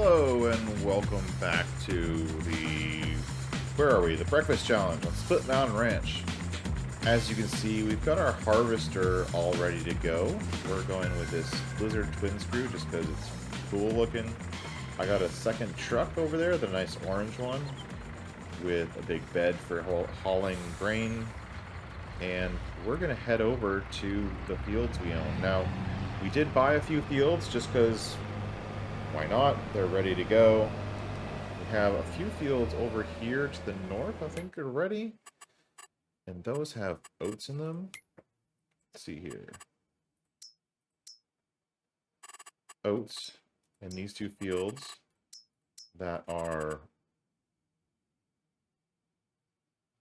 Hello and welcome back to where are we? The Breakfast Challenge on Split Mountain Ranch. As you can see, we've got our harvester all ready to go. We're going with this Blizzard twin screw just because it's cool looking. I got a second truck over there, the nice orange one, with a big bed for hauling grain. And we're going to head over to the fields we own. Now, we did buy a few fields just because, why not? They're ready to go. We have a few fields over here to the north, I think, already. And those have oats in them. Let's see here. Oats in these two fields that are...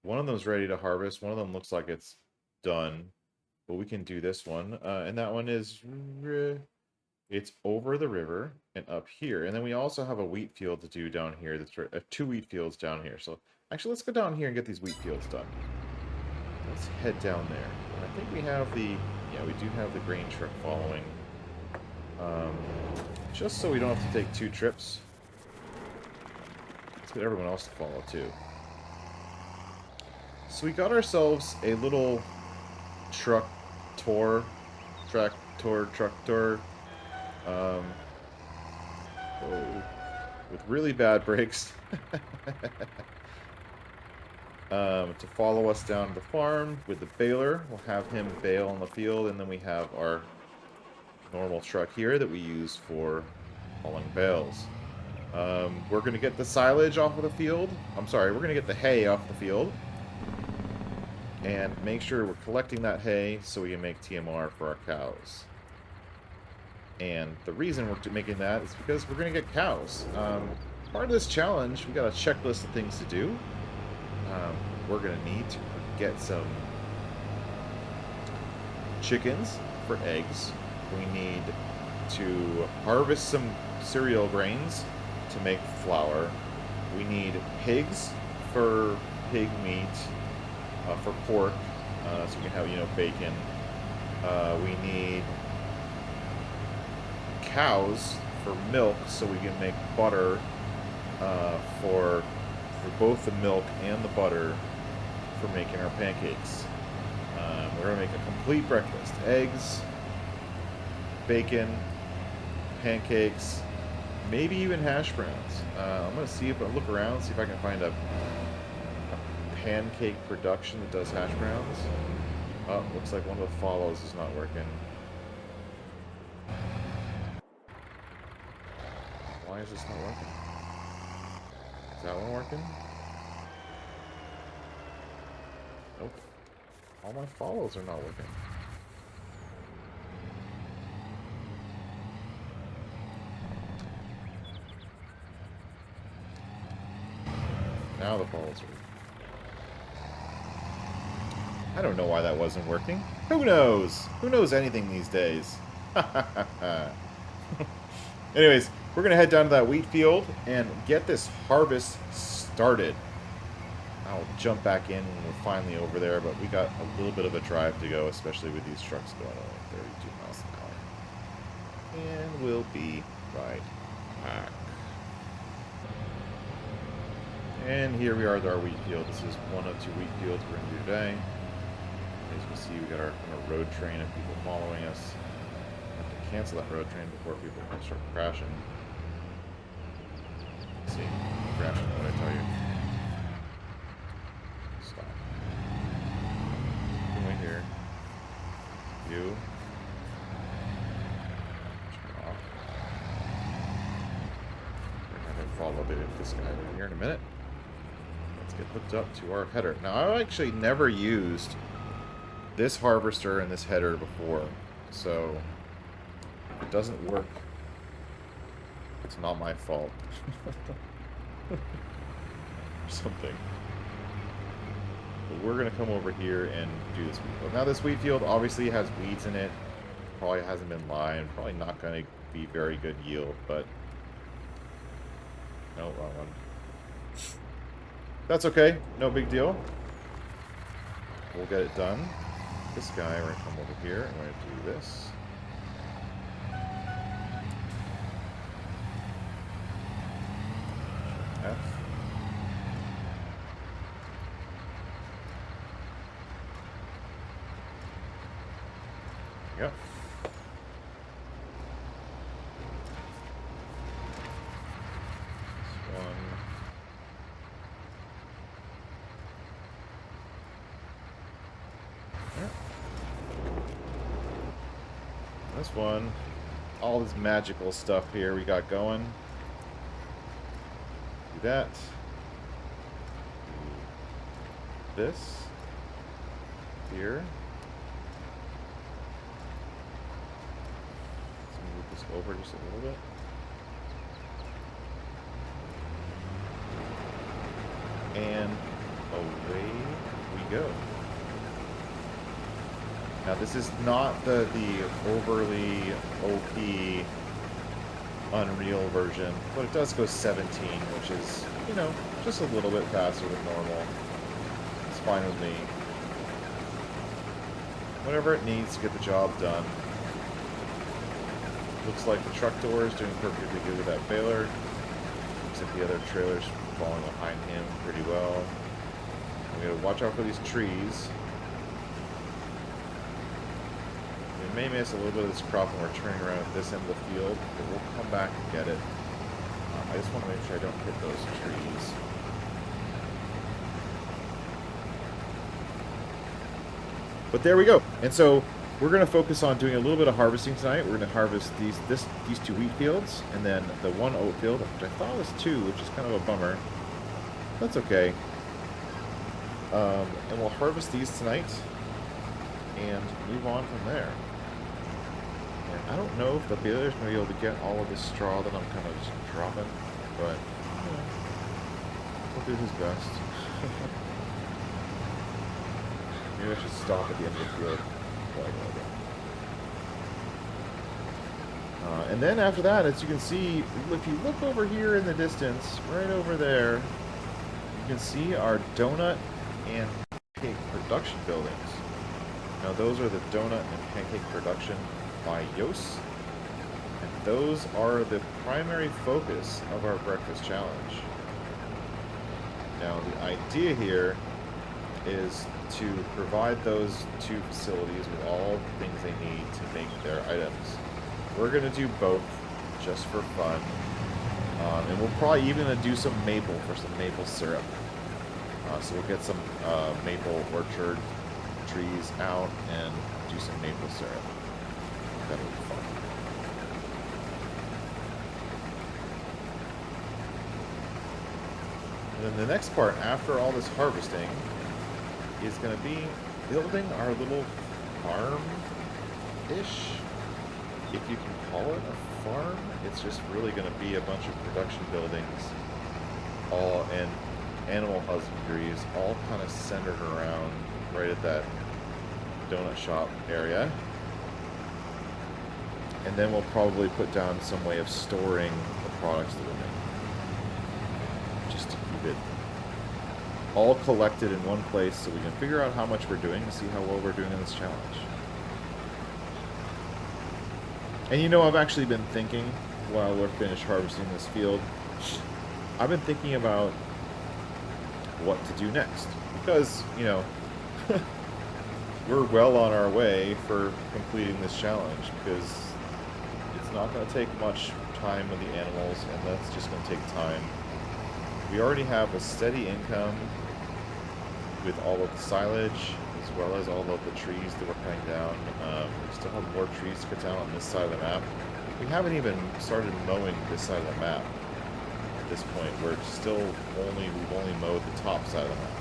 One of them's ready to harvest. One of them looks like it's done. But we can do this one. And that one is... It's over the river and up here. And then we also have a wheat field to do down here. That's right, 2 wheat fields down here. So actually, let's go down here and get these wheat fields done. Let's head down there. And I think we have the... Yeah, we do have the grain truck following. Just so we don't have to take 2 trips. Let's get everyone else to follow too. So we got ourselves a little tractor. With really bad brakes. To follow us down to the farm with the baler. We'll have him bale on the field, and then we have our normal truck here that we use for hauling bales. We're going to get the silage off of the field. I'm sorry, we're going to get the hay off the field. And make sure we're collecting that hay so we can make TMR for our cows. And the reason we're making that is because we're going to get cows. Part of this challenge, we got a checklist of things to do. We're going to need to get some chickens for eggs. We need to harvest some cereal grains to make flour. We need pigs for pig meat, for pork, so we can have, bacon. We need cows for milk so we can make butter for both the milk and the butter for making our pancakes. We're going to make a complete breakfast. Eggs, bacon, pancakes, maybe even hash browns. I'm going to see if I look around, see if I can find a pancake production that does hash browns. Oh, looks like one of the follows is not working. Why is this not working? Is that one working? Nope. All my follows are not working. Now the follows are. I don't know why that wasn't working. Who knows? Who knows anything these days? Anyways, we're going to head down to that wheat field and get this harvest started. I'll jump back in when we're finally over there, but we got a little bit of a drive to go, especially with these trucks going only 32 miles an hour. And we'll be right back. And here we are at our wheat field. This is one of 2 wheat fields we're going to do today. As you can see, we got our kind of road train of people following us. We have to cancel that road train before people start crashing. Let's see, crashing, what did I tell you? Stop. Come right here. You. Turn off. We're going to follow this guy right here in a minute. Let's get hooked up to our header. Now, I've actually never used this harvester and this header before, so if it doesn't work, it's not my fault. Or something. But we're going to come over here and do this wheat field. Now this wheat field obviously has weeds in it. Probably hasn't been lined. Probably not going to be very good yield, but... No, wrong one. That's okay. No big deal. We'll get it done. This guy, we're going to come over here and we're going to do this. we go. This one. Yeah. This one. All this magical stuff here we got going. Do that. Do this. Here. Let's move this over just a little bit. And away we go. Now this is not the overly OP Unreal version, but it does go 17, which is, you know, just a little bit faster than normal. It's fine with me. Whatever it needs to get the job done. Looks like the truck door is doing perfectly good with that baler. Looks like the other trailer's falling behind him pretty well. We gotta watch out for these trees. We may miss a little bit of this crop when we're turning around at this end of the field, but we'll come back and get it. I just want to make sure I don't hit those trees. But there we go. And so we're going to focus on doing a little bit of harvesting tonight. We're going to harvest these two wheat fields, and then the one oat field, which I thought was two, which is kind of a bummer. That's okay. And we'll harvest these tonight and move on from there. And I don't know if the baler's going to be able to get all of this straw that I'm kind of just dropping, but you know, he'll do his best. Maybe I should stop at the end of the field. And then after that, as you can see, if you look over here in the distance, right over there, you can see our donut and pancake production buildings. Now those are the donut and pancake production by Yos, and those are the primary focus of our breakfast challenge. Now the idea here is to provide those two facilities with all the things they need to make their items. We're going to do both just for fun, and we'll probably even do some maple for some maple syrup. So we'll get some maple orchard trees out and do some maple syrup. That'll be fun. And then the next part after all this harvesting is going to be building our little farm-ish, if you can call it a farm. It's just really going to be a bunch of production buildings, all and animal husbandries, all kind of centered around right at that donut shop area. And then we'll probably put down some way of storing the products that we make, just to keep it all collected in one place so we can figure out how much we're doing and see how well we're doing in this challenge. And you know, I've actually been thinking, while we're finished harvesting this field, I've been thinking about what to do next. Because, you know, we're well on our way for completing this challenge, because it's not going to take much time with the animals, and that's just going to take time. We already have a steady income with all of the silage, as well as all of the trees that we're cutting down. We still have more trees to cut down on this side of the map. We haven't even started mowing this side of the map at this point. We've only mowed the top side of the map.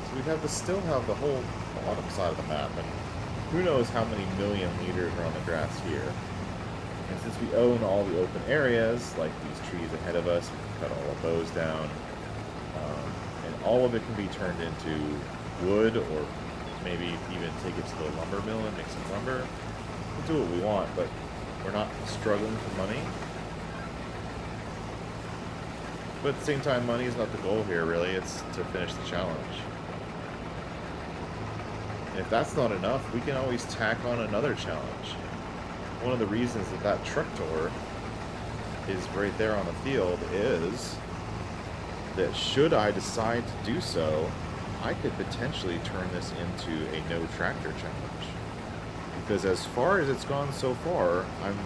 So we have to still have the whole bottom side of the map, and who knows how many million liters are on the grass here. And since we own all the open areas, like these trees ahead of us, we can cut all of those down. And all of it can be turned into wood, or maybe even take it to the lumber mill and make some lumber. We'll do what we want, but we're not struggling for money. But at the same time, money is not the goal here, really. It's to finish the challenge. And if that's not enough, we can always tack on another challenge. One of the reasons that that truck door is right there on the field is that should I decide to do so, I could potentially turn this into a no tractor challenge. Because as far as it's gone so far, I'm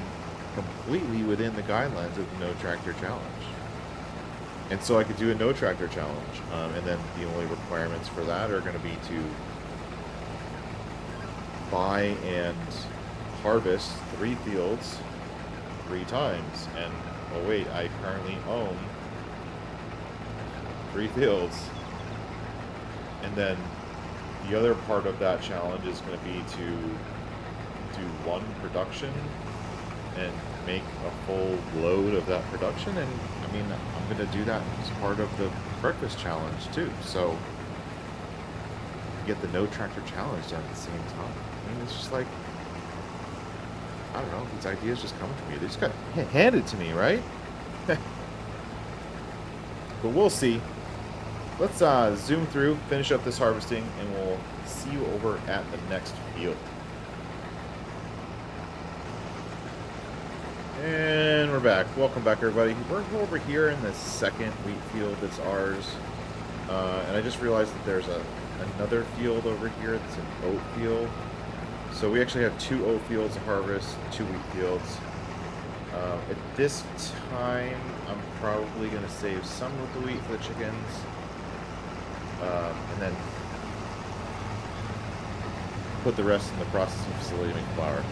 completely within the guidelines of the no tractor challenge. And so I could do a no tractor challenge. And then the only requirements for that are going to be to buy and harvest 3 fields 3 times. And, oh wait, I currently own 3 fields. And then the other part of that challenge is going to be to do 1 production and make a full load of that production. And I mean, I'm going to do that as part of the breakfast challenge too. So get the no tractor challenge done at the same time. I mean, it's just like, I don't know, these ideas just come to me. They just got handed to me, right? But we'll see. Let's zoom through, finish up this harvesting, and we'll see you over at the next field. And we're back. Welcome back, everybody. We're over here in the second wheat field that's ours. And I just realized that there's another field over here that's an oat field. So we actually have 2 oat fields to harvest, 2 wheat fields. At this time, I'm probably going to save some of the wheat for the chickens. And then put the rest in the processing facility to make flour.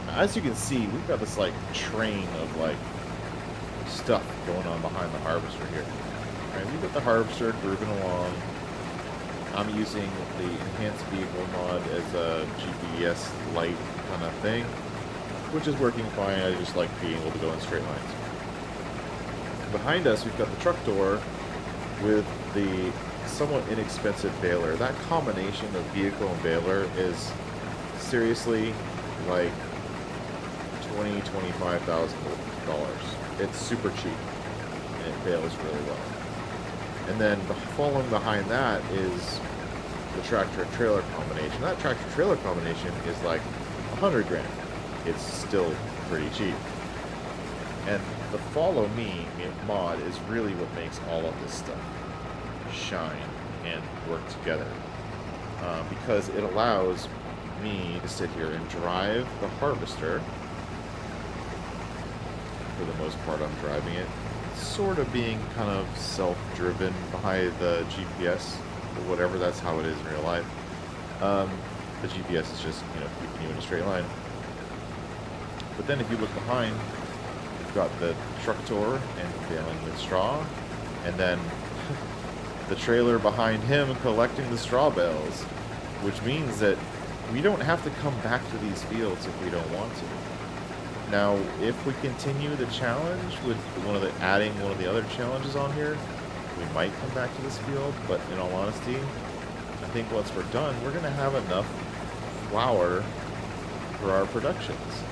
As you can see, we've got this like train of like stuff going on behind the harvester here. Right, we've got the harvester grooving along. I'm using the enhanced vehicle mod as a GPS light kind of thing, which is working fine. I just like being able to go in straight lines. Behind us, we've got the truck door with the somewhat inexpensive baler. That combination of vehicle and baler is seriously like $25,000. It's super cheap and it bales really well. And then following behind that is the tractor trailer combination. That tractor trailer combination is like 100 grand. It's still pretty cheap. And the follow me mod is really what makes all of this stuff shine and work together, because it allows me to sit here and drive the harvester. For the most part, I'm driving it, sort of being kind of self-driven by the GPS, or whatever. That's how it is in real life. The GPS is just, you know, keeping you in a straight line. But then if you look behind, you've got the tractor and baling with straw, and then the trailer behind him collecting the straw bales, which means that we don't have to come back to these fields if we don't want to. Now, if we continue the challenge with adding one of the other challenges on here, we might come back to this field, but in all honesty, I think once we're done, we're going to have enough flour for our productions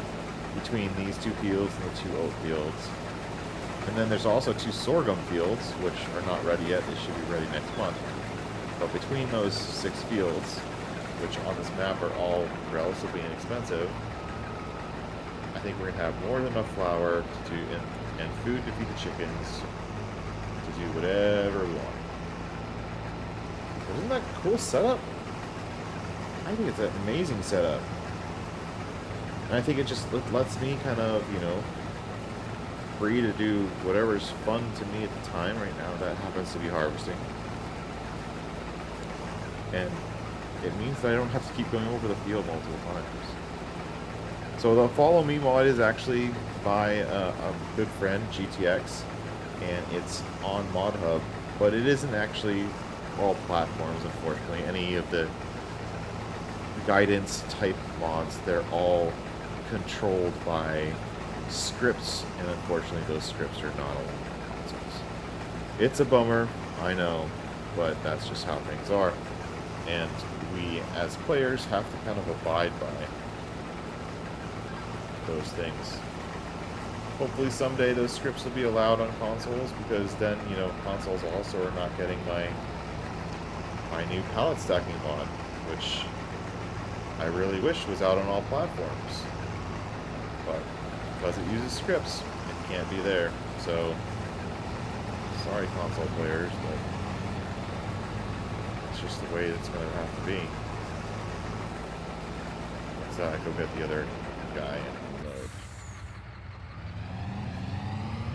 between these 2 fields and the 2 oat fields. And then there's also 2 sorghum fields, which are not ready yet. They should be ready next month. But between those 6 fields, which on this map are all relatively inexpensive, I think we're going to have more than enough flour to do and food to feed the chickens to do whatever we want. Isn't that a cool setup? I think it's an amazing setup. And I think it just lets me kind of, you know, free to do whatever's fun to me at the time right now. That happens to be harvesting. And it means that I don't have to keep going over the field multiple times. So the follow me mod is actually by a good friend, GTX, and it's on ModHub, but it isn't actually all platforms, unfortunately. Any of the guidance type mods, they're all controlled by scripts, and unfortunately those scripts are not all consoles. It's a bummer, I know, but that's just how things are, and we as players have to kind of abide by those things. Hopefully someday those scripts will be allowed on consoles, because then, you know, consoles also are not getting my new pallet stacking mod, which I really wish was out on all platforms. But because it uses scripts, it can't be there. So, sorry console players, but it's just the way it's going to have to be. What's go get the other guy and unload.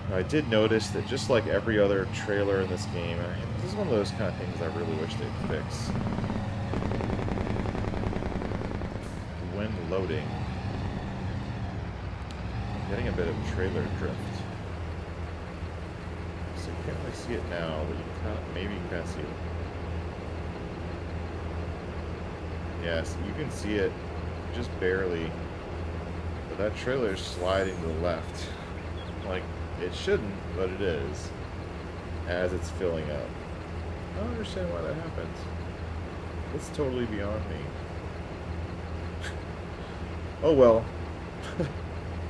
Now, I did notice that just like every other trailer in this game, this is one of those kind of things I really wish they'd fix. When loading, I'm getting a bit of trailer drift. So you can't really see it now, but you can maybe you can kind of see it. Yes, you can see it just barely, but that trailer is sliding to the left. Like, it shouldn't, but it is, as it's filling up. I don't understand why that happens. It's totally beyond me. Oh well.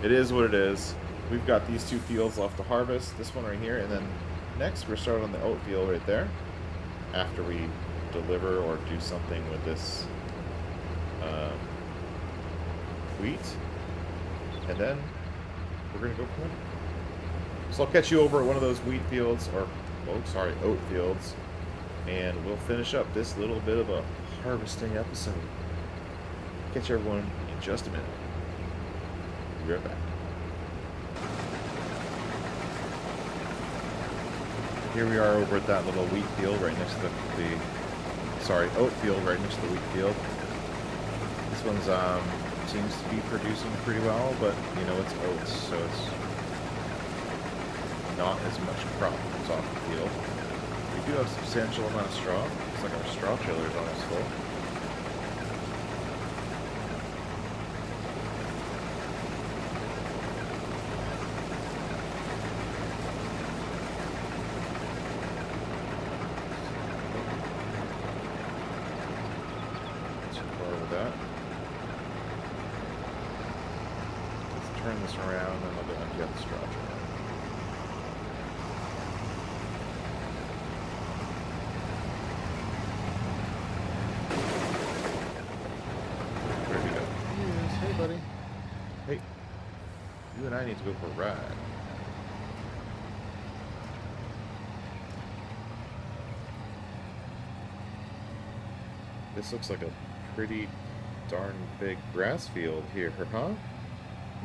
It is what it is. We've got these two fields left to harvest, this one right here, and then next we're starting on the oat field right there, after we deliver or do something with this wheat, and then we're going to go from there. So I'll catch you over at one of those wheat fields, or, oh, sorry, oat fields, and we'll finish up this little bit of a harvesting episode. Catch everyone in just a minute. Be right back. Here we are over at that little wheat field right next to the oat field right next to the wheat field. This one's, seems to be producing pretty well, but, you know, it's oats, so it's not as much crop comes off the field. We do have a substantial amount of straw. Looks like our straw trailer is almost full. Turn this around and I'll go empty out the straw trailer. Where do we go? Yes, hey buddy. Hey, you and I need to go for a ride. This looks like a pretty darn big grass field here, huh?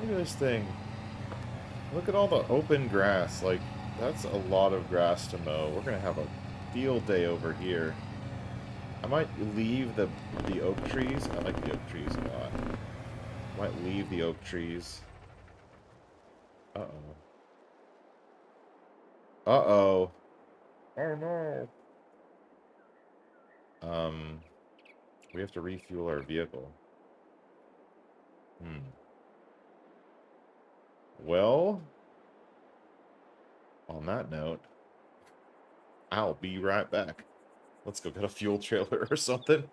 Look at this thing. Look at all the open grass. Like, that's a lot of grass to mow. We're going to have a field day over here. I might leave the oak trees. I like the oak trees a lot. Might leave the oak trees. Uh-oh. Uh-oh. Oh, no. We have to refuel our vehicle. Well, on that note, I'll be right back. Let's go get a fuel trailer or something.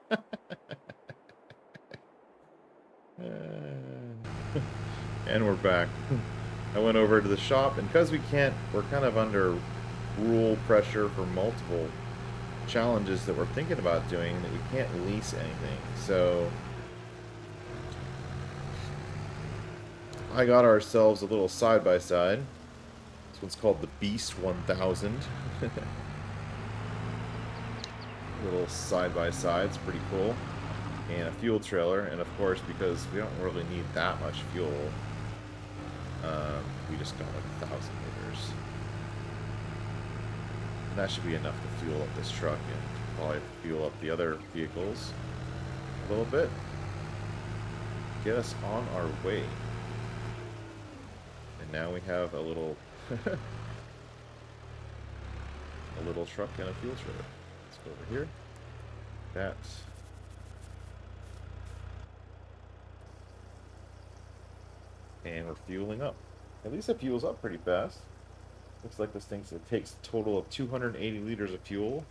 And we're back. I went over to the shop, and because we're kind of under rule pressure for multiple challenges that we're thinking about doing, that we can't lease anything. So I got ourselves a little side-by-side. This one's called the Beast 1000. Little side-by-side, it's pretty cool. And a fuel trailer, and of course, because we don't really need that much fuel, we just got like 1,000 liters. And that should be enough to fuel up this truck, and probably fuel up the other vehicles a little bit. Get us on our way. And now we have a little a little truck and a fuel trailer. Let's go over here. That's and we're fueling up. At least it fuels up pretty fast. Looks like this thing takes a total of 280 liters of fuel,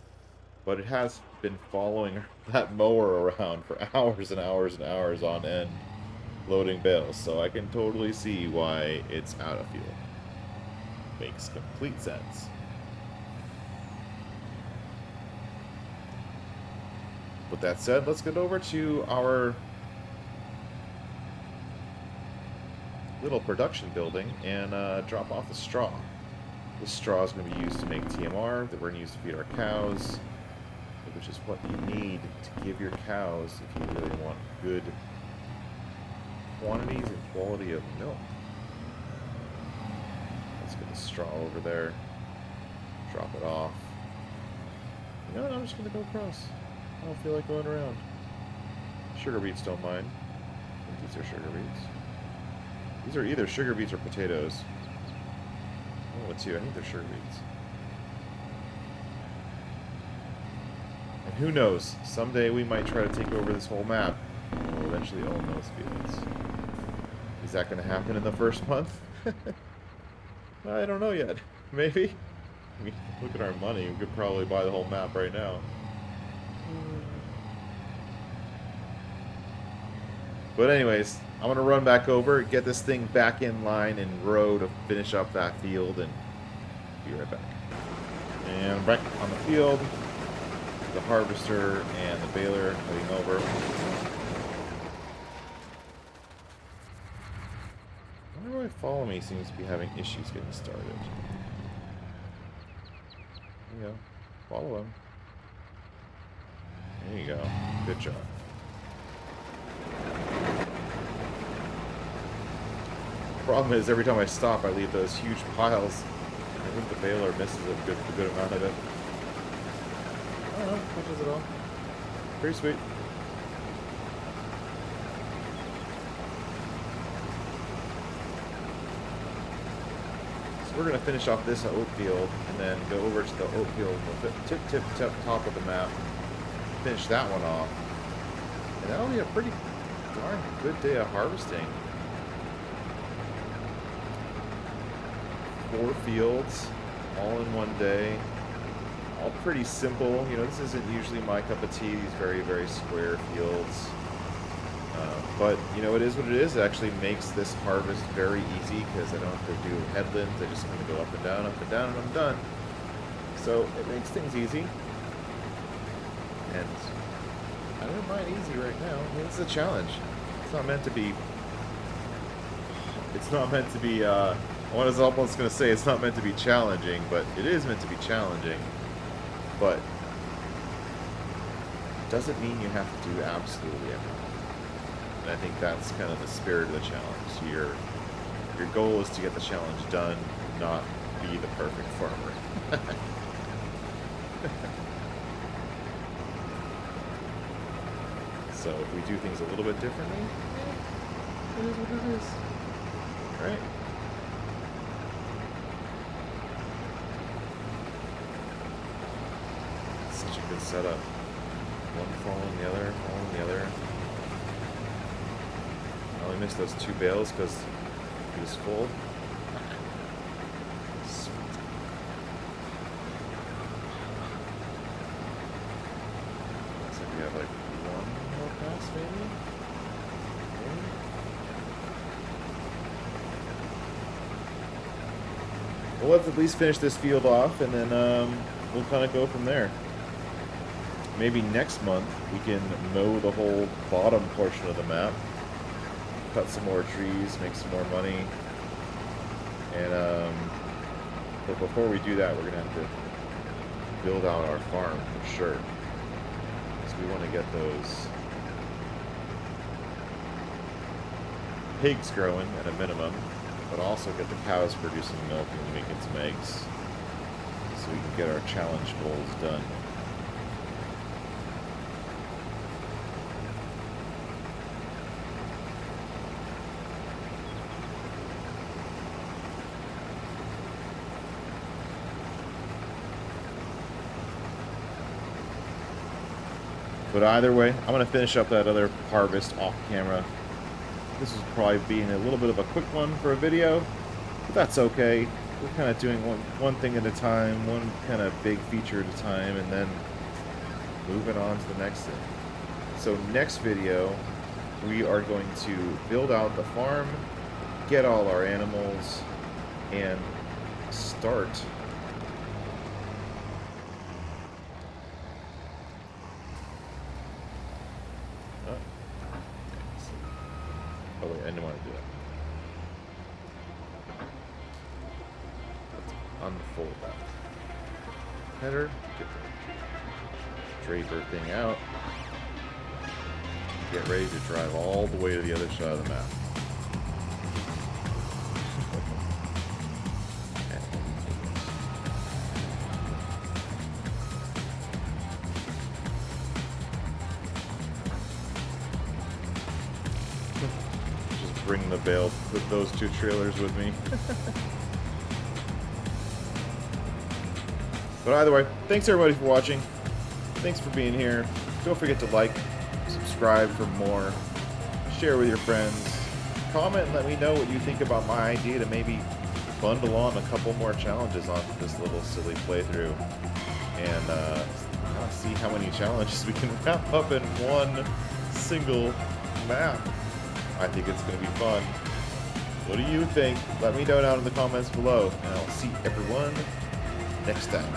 but it has been following that mower around for hours and hours and hours on end, loading bales, so I can totally see why it's out of fuel. Makes complete sense. With that said, let's get over to our little production building and drop off the straw. This straw is going to be used to make TMR that we're going to use to feed our cows, which is what you need to give your cows if you really want good quantities and quality of milk. Let's get the straw over there. Drop it off. You know what? I'm just going to go across. I don't feel like going around. Sugar beets don't mind. I think these are sugar beets. These are either sugar beets or potatoes. Oh, what's you? I think they're sugar beets. And who knows? Someday we might try to take over this whole map. And we'll eventually own those fields. Is that going to happen in the first month? I don't know yet. Maybe. I mean, look at our money. We could probably buy the whole map right now. But anyways, I'm going to run back over, get this thing back in line and row to finish up that field, and be right back. And back on the field, the harvester and the baler heading over. I wonder why Follow Me seems to be having issues getting started. There you go. Follow him. There you go. Good job. Problem is, every time I stop, I leave those huge piles. I think the baler misses a good amount of it. I don't know, catches it all. Pretty sweet. So we're gonna finish off this oat field, and then go over to the oat field, tip top of the map. Finish that one off, and that'll be a pretty darn good day of harvesting. 4 fields, all in one day, all pretty simple. You know, this isn't usually my cup of tea, these very, very square fields. But, you know, it is what it is. It actually makes this harvest very easy because I don't have to do headlands. I just kind of go up and down, and I'm done. So it makes things easy. And I don't mind easy right now. I mean, it's a challenge. It's not meant to be... It's not meant to be, I was almost going to say it's not meant to be challenging, but it is meant to be challenging. But it doesn't mean you have to do absolutely everything. And I think that's kind of the spirit of the challenge. Your goal is to get the challenge done, not be the perfect farmer. So if we do things a little bit differently, it is what it is. Right? Such a good setup. One following the other, following the other. I only missed those 2 bales because he was full. Sweet. Looks like we have like 1 more pass, maybe? Well, let's at least finish this field off, and then we'll kind of go from there. Maybe next month we can mow the whole bottom portion of the map, cut some more trees, make some more money, and but before we do that, we're gonna have to build out our farm for sure, because we want to get those pigs growing at a minimum, but also get the cows producing milk and making some eggs, so we can get our challenge goals done. But either way, I'm going to finish up that other harvest off camera. This is probably being a little bit of a quick one for a video, but that's okay. We're kind of doing one thing at a time, one kind of big feature at a time, and then moving on to the next thing. So next video, we are going to build out the farm, get all our animals, and start oh wait, I didn't want to do that. Let's unfold that. Header, get the draper thing out. Get ready to drive all the way to the other side of the map. bring those 2 trailers with me. But either way, thanks everybody for watching. Thanks for being here. Don't forget to like, subscribe for more, share with your friends, comment and let me know what you think about my idea to maybe bundle on a couple more challenges on this little silly playthrough, and kind of see how many challenges we can wrap up in one single map. I think it's going to be fun. What do you think? Let me know down in the comments below, and I'll see everyone next time.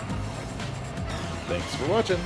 Thanks for watching.